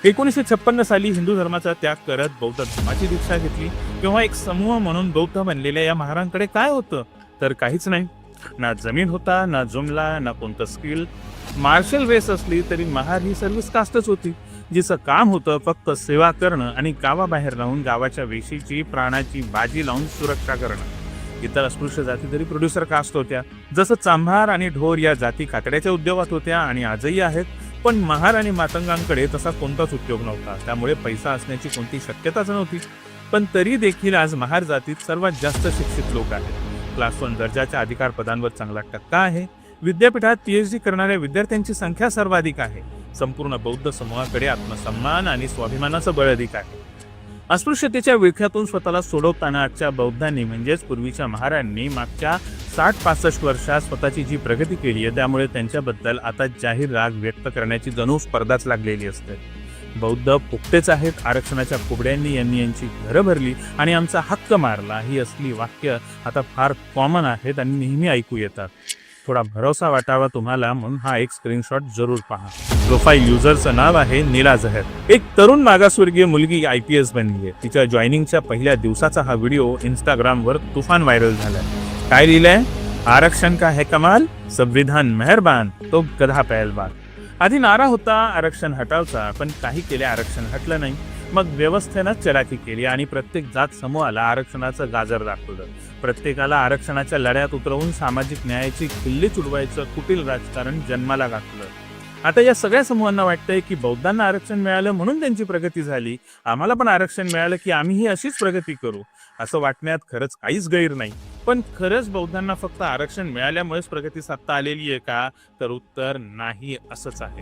1956 साली हिंदू धर्माचा त्याग करत बौद्ध धर्माची दीक्षा घेतली किंवा एक समूह म्हणून बौद्ध बनलेल्या या महारांकडे काय होतं? तर काहीच नाही. ना जमीन होता, ना जुमला, ना कोणतं स्किल. मार्शल रेस असली तरी महार ही सर्व्हिस कास्टच होती, जिचं काम होतं फक्त सेवा करणं आणि गावाबाहेर राहून गावाच्या वेशीची प्राणाची बाजी लावून सुरक्षा करणं. इतर अस्पृश्य जाती तरी प्रोड्युसर कास्ट होत्या. जसं चांभार आणि ढोर या जाती कातड्याच्या उद्योगात होत्या आणि आजही आहेत. पण महार आणि मातंगांकडे तसा कोणताच उद्योग नव्हता, त्यामुळे पैसा असण्याची कोणती शक्यताच नव्हती. पण तरी देखील आज महार जातीत सर्वात जास्त शिक्षित लोक आहेत. क्लास 1 दर्जाच्या अधिकार पदांवर चांगला टक्का आहे. विद्यापीठात PhD करणाऱ्या विद्यार्थ्यांची संख्या सर्वाधिक आहे. संपूर्ण बौद्ध समूहाकडे आत्मसन्मान आणि स्वाभिमानाचं बळ अधिक आहे. अस्पृश्यतेच्या विळख्यातून स्वतःला सोडवताना आजच्या बौद्धांनी म्हणजेच पूर्वीच्या महारांनी मागच्या 60-65 वर्षात स्वतःची जी प्रगती केली आहे, त्यामुळे त्यांच्याबद्दल आता जाहीर राग व्यक्त करण्याची जणू स्पर्धाच लागलेली असते. बौद्ध फुकटेच आहेत, आरक्षणाच्या कुबड्यांनी यांची घरं भरली आणि आमचा हक्क मारला, ही असली वाक्य आता फार कॉमन आहेत आणि नेहमी ऐकू येतात. थोडा भरोसा वाटावा तुम्हाला म्हणून हा एक स्क्रीनशॉट जरूर पहा. प्रोफाईल युजरचं नाव आहे नीला जहर. एक तरुण मागासवर्गीय मुलगी IPS बनली आहे. तिच्या जॉईनिंगच्या पहिल्या दिवसाचा हा व्हिडिओ इंस्टाग्रामवर तुफान व्हायरल झालाय. काय लिहिलंय? आरक्षण का है कमाल, संविधान मेहरबान, तो गधा पहलवान. आधी नारा होता आरक्षण हटावचा, पण काही केले आरक्षण हटलं नाही. मग व्यवस्थेनं चलाकी केली आणि प्रत्येक जात समूहाला आरक्षणाचं गाजर दाखवलं. प्रत्येकाला आरक्षणाच्या लढ्यात उतरवून सामाजिक न्यायाची किल्ली चुडवायचं कुटील राजकारण जन्माला घातलं. आता या सगळ्या समूहांना वाटतंय की बौद्धांना आरक्षण मिळालं म्हणून त्यांची प्रगती झाली, आम्हाला पण आरक्षण मिळालं की आम्हीही अशीच प्रगती करू. असं वाटण्यात खरंच काहीच गैर नाही. पण खरंच बौद्धांना फक्त आरक्षण मिळाल्यामुळेच प्रगती साधता आलेली आहे का? तर उत्तर नाही, असंच आहे.